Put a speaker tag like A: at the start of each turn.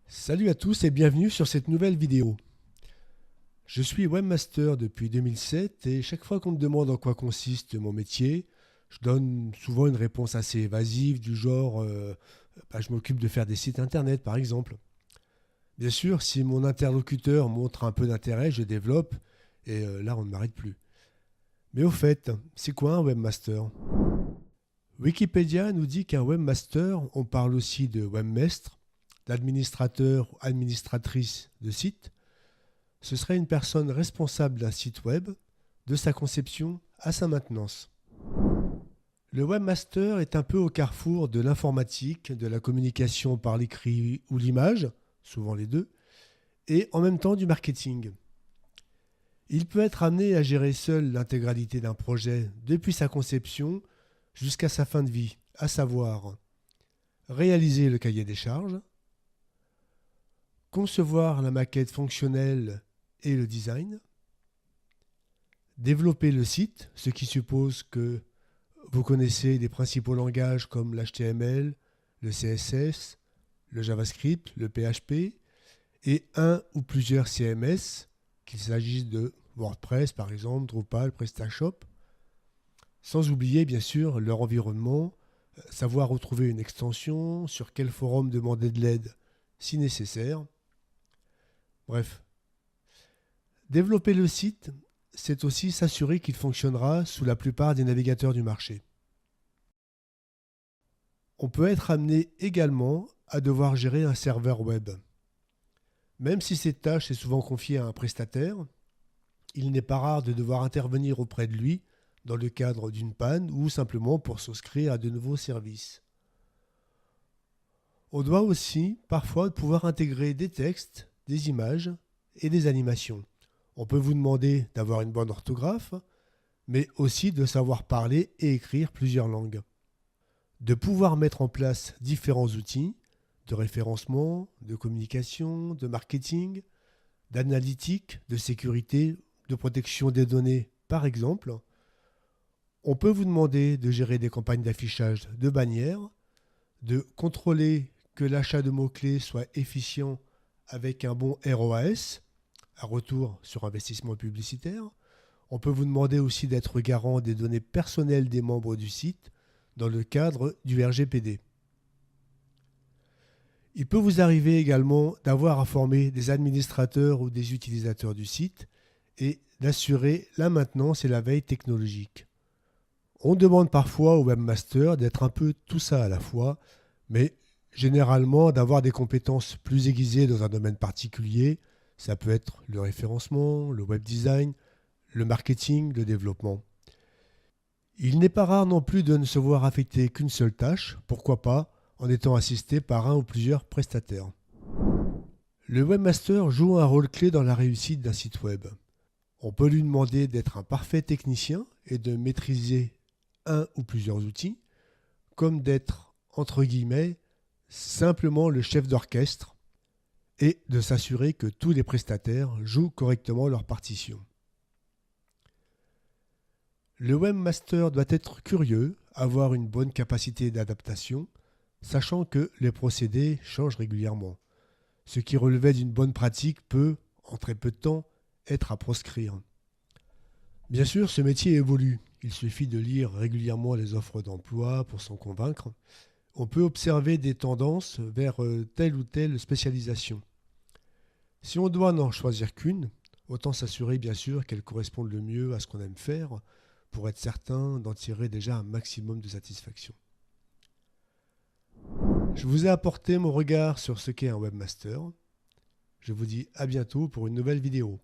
A: Salut à tous et bienvenue sur cette nouvelle vidéo. Je suis webmaster depuis 2007 et chaque fois qu'on me demande en quoi consiste mon métier, je donne souvent une réponse assez évasive du genre je m'occupe de faire des sites internet par exemple. Bien sûr, si mon interlocuteur montre un peu d'intérêt, je développe et là on ne m'arrête plus. Mais au fait, c'est quoi un webmaster? Wikipédia nous dit qu'un webmaster, on parle aussi de webmaître, d'administrateur ou administratrice de site. Ce serait une personne responsable d'un site web, de sa conception à sa maintenance. Le webmaster est un peu au carrefour de l'informatique, de la communication par l'écrit ou l'image, souvent les deux, et en même temps du marketing. Il peut être amené à gérer seul l'intégralité d'un projet depuis sa conception jusqu'à sa fin de vie, à savoir réaliser le cahier des charges, concevoir la maquette fonctionnelle et le design, développer le site, ce qui suppose que vous connaissez les principaux langages comme l'HTML, le CSS, le JavaScript, le PHP et un ou plusieurs CMS, qu'il s'agisse de WordPress par exemple, Drupal, PrestaShop, sans oublier bien sûr leur environnement, savoir retrouver une extension, sur quel forum demander de l'aide si nécessaire. Bref, développer le site, c'est aussi s'assurer qu'il fonctionnera sous la plupart des navigateurs du marché. On peut être amené également à devoir gérer un serveur web. Même si cette tâche est souvent confiée à un prestataire, il n'est pas rare de devoir intervenir auprès de lui dans le cadre d'une panne ou simplement pour souscrire à de nouveaux services. On doit aussi parfois pouvoir intégrer des textes, des images et des animations. On peut vous demander d'avoir une bonne orthographe, mais aussi de savoir parler et écrire plusieurs langues. De pouvoir mettre en place différents outils de référencement, de communication, de marketing, d'analytique, de sécurité, de protection des données par exemple. On peut vous demander de gérer des campagnes d'affichage de bannières, de contrôler que l'achat de mots-clés soit efficient avec un bon ROAS, un retour sur investissement publicitaire. On peut vous demander aussi d'être garant des données personnelles des membres du site dans le cadre du RGPD. Il peut vous arriver également d'avoir à former des administrateurs ou des utilisateurs du site et d'assurer la maintenance et la veille technologique. On demande parfois au webmaster d'être un peu tout ça à la fois, mais généralement d'avoir des compétences plus aiguisées dans un domaine particulier. Ça peut être le référencement, le web design, le marketing, le développement. Il n'est pas rare non plus de ne se voir affecter qu'une seule tâche, pourquoi pas, en étant assisté par un ou plusieurs prestataires. Le webmaster joue un rôle clé dans la réussite d'un site web. On peut lui demander d'être un parfait technicien et de maîtriser un ou plusieurs outils, comme d'être, entre guillemets, simplement le chef d'orchestre et de s'assurer que tous les prestataires jouent correctement leur partition. Le webmaster doit être curieux, avoir une bonne capacité d'adaptation, sachant que les procédés changent régulièrement. Ce qui relevait d'une bonne pratique peut, en très peu de temps, être à proscrire. Bien sûr, ce métier évolue. Il suffit de lire régulièrement les offres d'emploi pour s'en convaincre. On peut observer des tendances vers telle ou telle spécialisation. Si on doit n'en choisir qu'une, autant s'assurer bien sûr qu'elle corresponde le mieux à ce qu'on aime faire pour être certain d'en tirer déjà un maximum de satisfaction. Je vous ai apporté mon regard sur ce qu'est un webmaster. Je vous dis à bientôt pour une nouvelle vidéo.